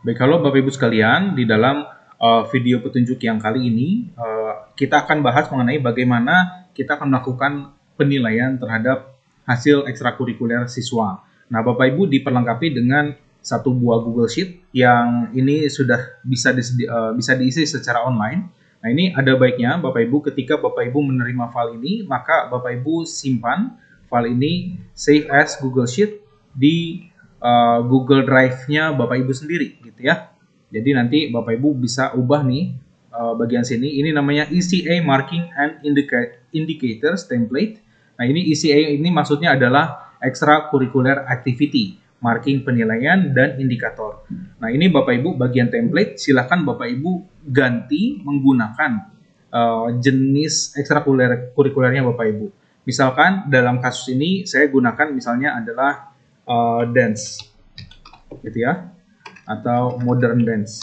Baik, halo Bapak Ibu sekalian, di dalam video petunjuk yang kali ini kita akan bahas mengenai bagaimana kita akan melakukan penilaian terhadap hasil ekstrakurikuler siswa. Nah, Bapak Ibu diperlengkapi dengan satu buah Google Sheet yang ini sudah bisa diisi secara online. Nah, ini ada baiknya Bapak Ibu ketika Bapak Ibu menerima file ini, maka Bapak Ibu simpan file ini save as Google Sheet di Google Drive-nya Bapak Ibu sendiri gitu ya. Jadi nanti Bapak Ibu bisa ubah nih bagian sini. Ini namanya ECA Marking and Indicators Template. Nah, ini ECA ini maksudnya adalah Extracurricular Activity, marking penilaian dan indikator. Nah, ini Bapak Ibu bagian template, silahkan Bapak Ibu ganti menggunakan jenis ekstrakurikulernya Bapak Ibu. Misalkan dalam kasus ini saya gunakan misalnya adalah dance gitu ya, atau modern dance.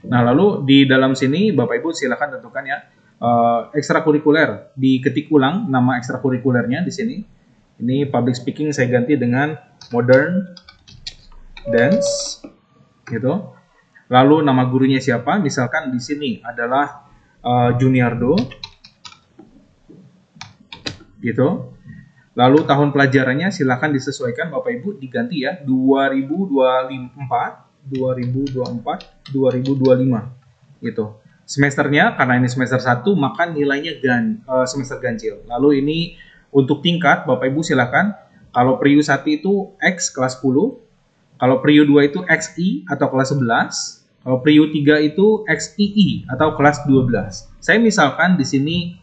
Nah, lalu di dalam sini Bapak Ibu silakan tentukan ya ekstrakurikuler, diketik ulang nama ekstrakurikulernya di sini. Ini public speaking saya ganti dengan modern dance gitu. Lalu nama gurunya siapa? Misalkan di sini adalah Juniardo gitu. Lalu tahun pelajarannya silakan disesuaikan Bapak Ibu, diganti ya 2024, 2025 gitu. Semesternya karena ini semester 1 maka nilainya semester ganjil. Lalu ini untuk tingkat Bapak Ibu silakan, kalau Priu 1 itu X kelas 10, kalau Priu 2 itu XI atau kelas 11, kalau Priu 3 itu XII atau kelas 12. Saya misalkan di sini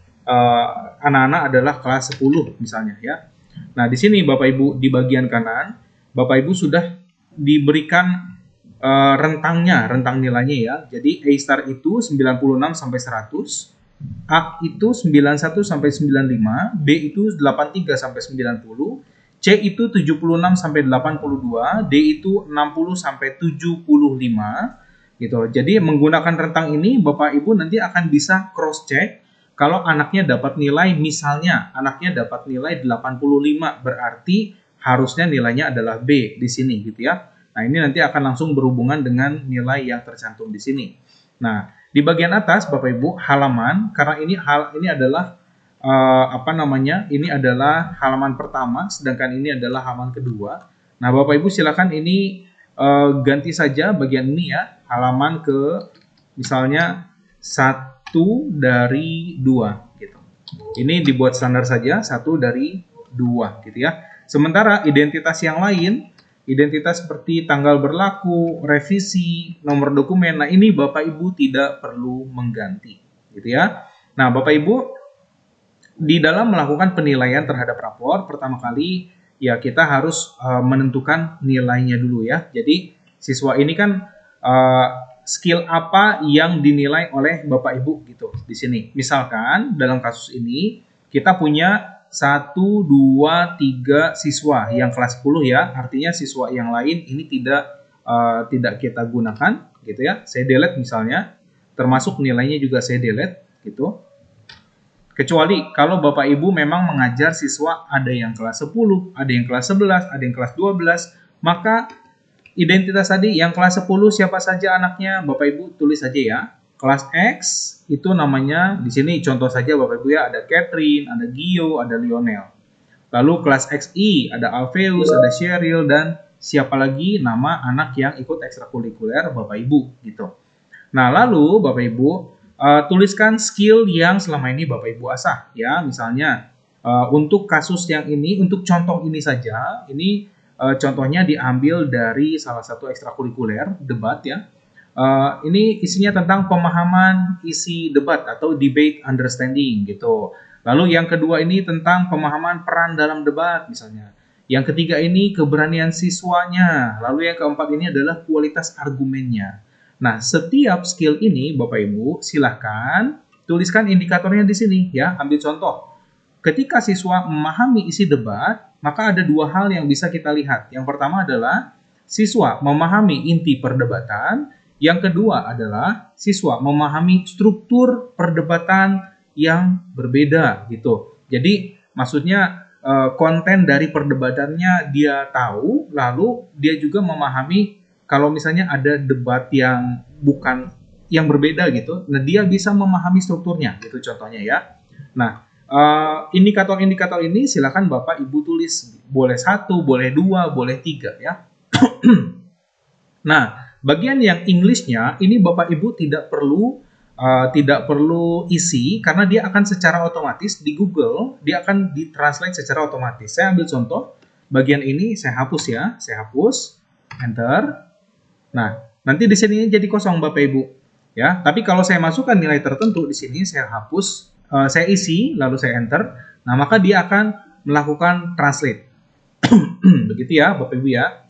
anak-anak adalah kelas 10 misalnya ya. Nah, di sini Bapak Ibu di bagian kanan, Bapak Ibu sudah diberikan rentang nilainya ya. Jadi A star itu 96 sampai 100, A itu 91 sampai 95, B itu 83 sampai 90, C itu 76 sampai 82, D itu 60 sampai 75 gitu. Jadi menggunakan rentang ini Bapak Ibu nanti akan bisa cross check. Kalau anaknya dapat nilai, misalnya anaknya dapat nilai 85, berarti harusnya nilainya adalah B di sini gitu ya. Nah, ini nanti akan langsung berhubungan dengan nilai yang tercantum di sini. Nah, di bagian atas Bapak Ibu halaman, karena ini adalah ini adalah halaman pertama, sedangkan ini adalah halaman kedua. Nah, Bapak Ibu silakan ini ganti saja bagian ini ya, halaman ke misalnya 1 dari 2 gitu. Ini dibuat standar saja 1 dari 2 gitu ya. Sementara identitas yang lain, identitas seperti tanggal berlaku, revisi, nomor dokumen, nah ini Bapak Ibu tidak perlu mengganti gitu ya. Nah, Bapak Ibu di dalam melakukan penilaian terhadap rapor, pertama kali ya kita harus menentukan nilainya dulu ya. Jadi siswa ini kan skill apa yang dinilai oleh Bapak Ibu gitu di sini. Misalkan dalam kasus ini kita punya 1, 2, 3 siswa yang kelas 10 ya. Artinya siswa yang lain ini tidak kita gunakan gitu ya. Saya delete misalnya. Termasuk nilainya juga saya delete gitu. Kecuali kalau Bapak Ibu memang mengajar siswa ada yang kelas 10, ada yang kelas 11, ada yang kelas 12, maka identitas tadi yang kelas 10 siapa saja anaknya, Bapak Ibu tulis saja ya. Kelas X itu namanya di sini contoh saja Bapak Ibu ya, ada Catherine, ada Gio, ada Lionel. Lalu kelas XI ada Alpheus, ada Cheryl, dan siapa lagi nama anak yang ikut ekstrakurikuler Bapak Ibu gitu. Nah, lalu Bapak Ibu tuliskan skill yang selama ini Bapak Ibu asah ya. Misalnya untuk kasus yang ini, untuk contoh ini saja, ini contohnya diambil dari salah satu ekstrakurikuler debat ya. Ini isinya tentang pemahaman isi debat atau debate understanding gitu. Lalu yang kedua ini tentang pemahaman peran dalam debat misalnya. Yang ketiga ini keberanian siswanya. Lalu yang keempat ini adalah kualitas argumennya. Nah, setiap skill ini Bapak Ibu silahkan tuliskan indikatornya di sini ya. Ambil contoh. Ketika siswa memahami isi debat, maka ada 2 hal yang bisa kita lihat. Yang pertama adalah siswa memahami inti perdebatan. Yang kedua adalah siswa memahami struktur perdebatan yang berbeda gitu. Jadi maksudnya konten dari perdebatannya dia tahu, lalu dia juga memahami kalau misalnya ada debat yang bukan yang berbeda gitu, nah dia bisa memahami strukturnya gitu contohnya ya. Nah, indikator-indikator ini silakan Bapak Ibu tulis, boleh 1, boleh 2, boleh 3 ya. Nah, bagian yang English-nya ini Bapak Ibu tidak perlu isi karena dia akan secara otomatis di Google, dia akan ditranslate secara otomatis. Saya ambil contoh, bagian ini saya hapus ya, saya hapus, enter. Nah, nanti di sini jadi kosong Bapak Ibu. Ya, tapi kalau saya masukkan nilai tertentu di sini saya hapus, saya isi, lalu saya enter. Nah, maka dia akan melakukan translate. Begitu ya, Bapak Ibu ya.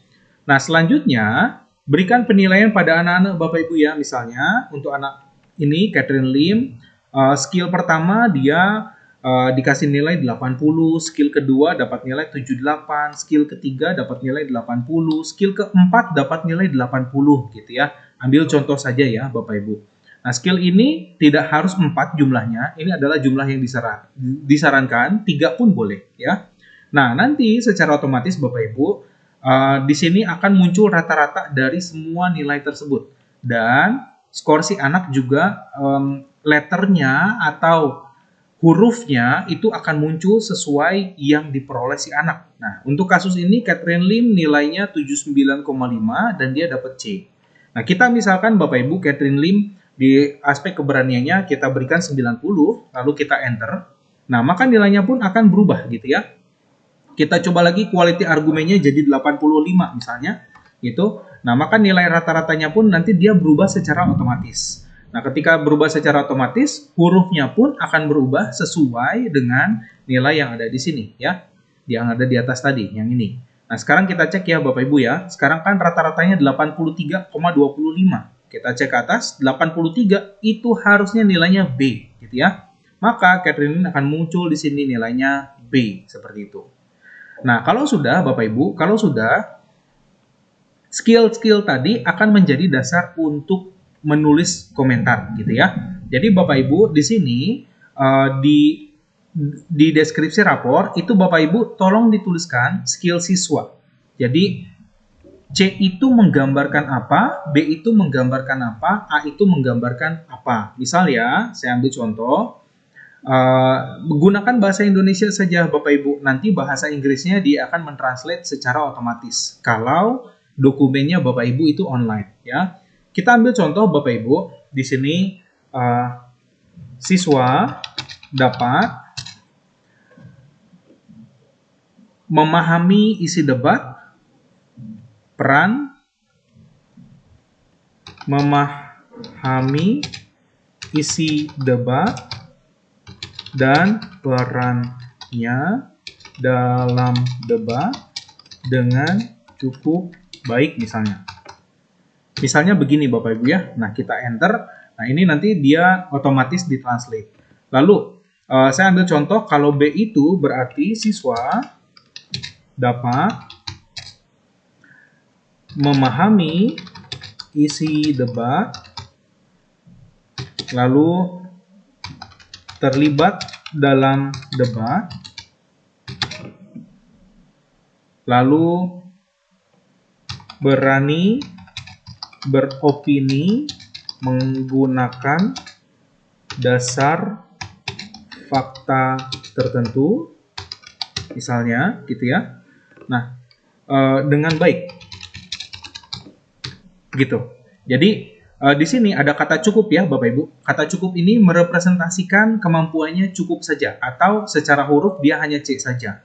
Nah, selanjutnya berikan penilaian pada anak-anak Bapak Ibu ya. Misalnya untuk anak ini Catherine Lim, skill pertama dia dikasih nilai 80, skill kedua dapat nilai 78, skill ketiga dapat nilai 80, skill keempat dapat nilai 80 gitu ya. Ambil contoh saja ya Bapak Ibu. Nah, skill ini tidak harus 4 jumlahnya, ini adalah jumlah yang disarankan, 3 pun boleh ya. Nah, nanti secara otomatis Bapak Ibu di sini akan muncul rata-rata dari semua nilai tersebut. Dan skor si anak juga letternya atau hurufnya itu akan muncul sesuai yang diperoleh si anak. Nah, untuk kasus ini Catherine Lim nilainya 79,5 dan dia dapat C. Nah, kita misalkan Bapak Ibu Catherine Lim di aspek keberaniannya kita berikan 90, lalu kita enter. Nah, maka nilainya pun akan berubah gitu ya. Kita coba lagi quality argumennya jadi 85 misalnya gitu. Nah, maka nilai rata-ratanya pun nanti dia berubah secara otomatis. Nah, ketika berubah secara otomatis, hurufnya pun akan berubah sesuai dengan nilai yang ada di sini ya. Yang ada di atas tadi, yang ini. Nah, sekarang kita cek ya Bapak Ibu ya. Sekarang kan rata-ratanya 83,25. Kita cek ke atas, 83 itu harusnya nilainya B gitu ya. Maka Catherine akan muncul di sini nilainya B seperti itu. Nah, kalau sudah Bapak Ibu, kalau sudah skill-skill tadi akan menjadi dasar untuk menulis komentar gitu ya. Jadi Bapak Ibu di sini di deskripsi rapor itu Bapak Ibu tolong dituliskan skill siswa. Jadi C itu menggambarkan apa, B itu menggambarkan apa, A itu menggambarkan apa. Misal ya, saya ambil contoh, menggunakan bahasa Indonesia saja Bapak Ibu. Nanti bahasa Inggrisnya dia akan mentranslate secara otomatis. Kalau dokumennya Bapak Ibu itu online ya. Kita ambil contoh Bapak Ibu, di sini siswa dapat memahami isi debat, peran, memahami isi debat, dan perannya dalam debat dengan cukup baik misalnya. Misalnya begini Bapak Ibu ya. Nah, kita enter. Nah, ini nanti dia otomatis ditranslate. Lalu, saya ambil contoh kalau B itu berarti siswa dapat memahami isi debat, lalu terlibat dalam debat, lalu berani beropini menggunakan dasar fakta tertentu, misalnya gitu ya. Nah, dengan baik, gitu. Jadi di sini ada kata cukup ya Bapak Ibu. Kata cukup ini merepresentasikan kemampuannya cukup saja atau secara huruf dia hanya C saja.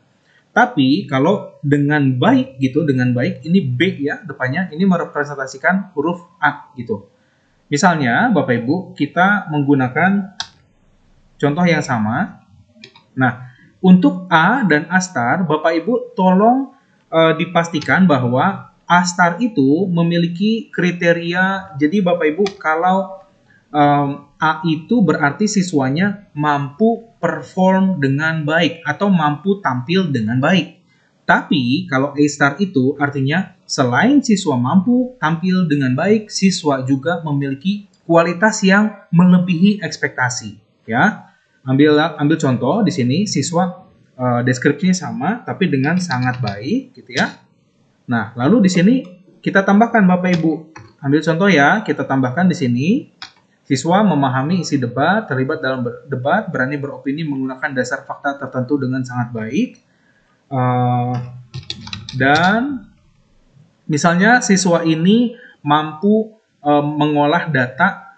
Tapi kalau dengan baik gitu, dengan baik ini B ya depannya, ini merepresentasikan huruf A gitu. Misalnya Bapak Ibu kita menggunakan contoh yang sama. Nah, untuk A dan A star Bapak Ibu tolong dipastikan bahwa A star itu memiliki kriteria. Jadi Bapak Ibu kalau A itu berarti siswanya mampu perform dengan baik atau mampu tampil dengan baik. Tapi kalau A star itu artinya selain siswa mampu tampil dengan baik, siswa juga memiliki kualitas yang melebihi ekspektasi. Ya, ambil contoh di sini siswa deskripsinya sama, tapi dengan sangat baik, gitu ya. Nah, lalu di sini kita tambahkan Bapak Ibu. Ambil contoh ya, kita tambahkan di sini. Siswa memahami isi debat, terlibat dalam debat, berani beropini menggunakan dasar fakta tertentu dengan sangat baik. Dan misalnya siswa ini mampu mengolah data,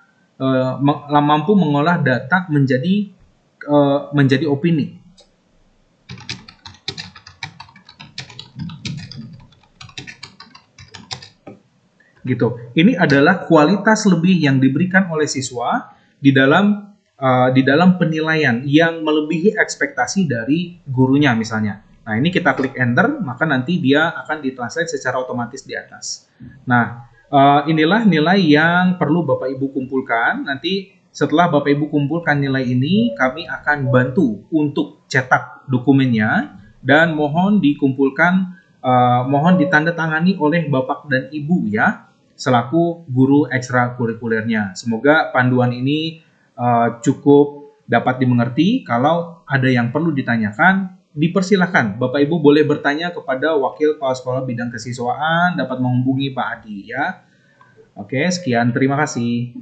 menjadi opini. Gitu. Ini adalah kualitas lebih yang diberikan oleh siswa di dalam penilaian yang melebihi ekspektasi dari gurunya misalnya. Nah, ini kita klik enter, maka nanti dia akan ditranslate secara otomatis di atas. Nah, inilah nilai yang perlu Bapak Ibu kumpulkan. Nanti setelah Bapak Ibu kumpulkan nilai ini, kami akan bantu untuk cetak dokumennya dan mohon dikumpulkan, mohon ditandatangani oleh Bapak dan Ibu ya, selaku guru ekstrakurikulernya. Semoga panduan ini cukup dapat dimengerti. Kalau ada yang perlu ditanyakan, dipersilahkan. Bapak Ibu boleh bertanya kepada Wakil Kepala Sekolah Bidang Kesiswaan, dapat menghubungi Pak Adi ya. Oke, sekian. Terima kasih.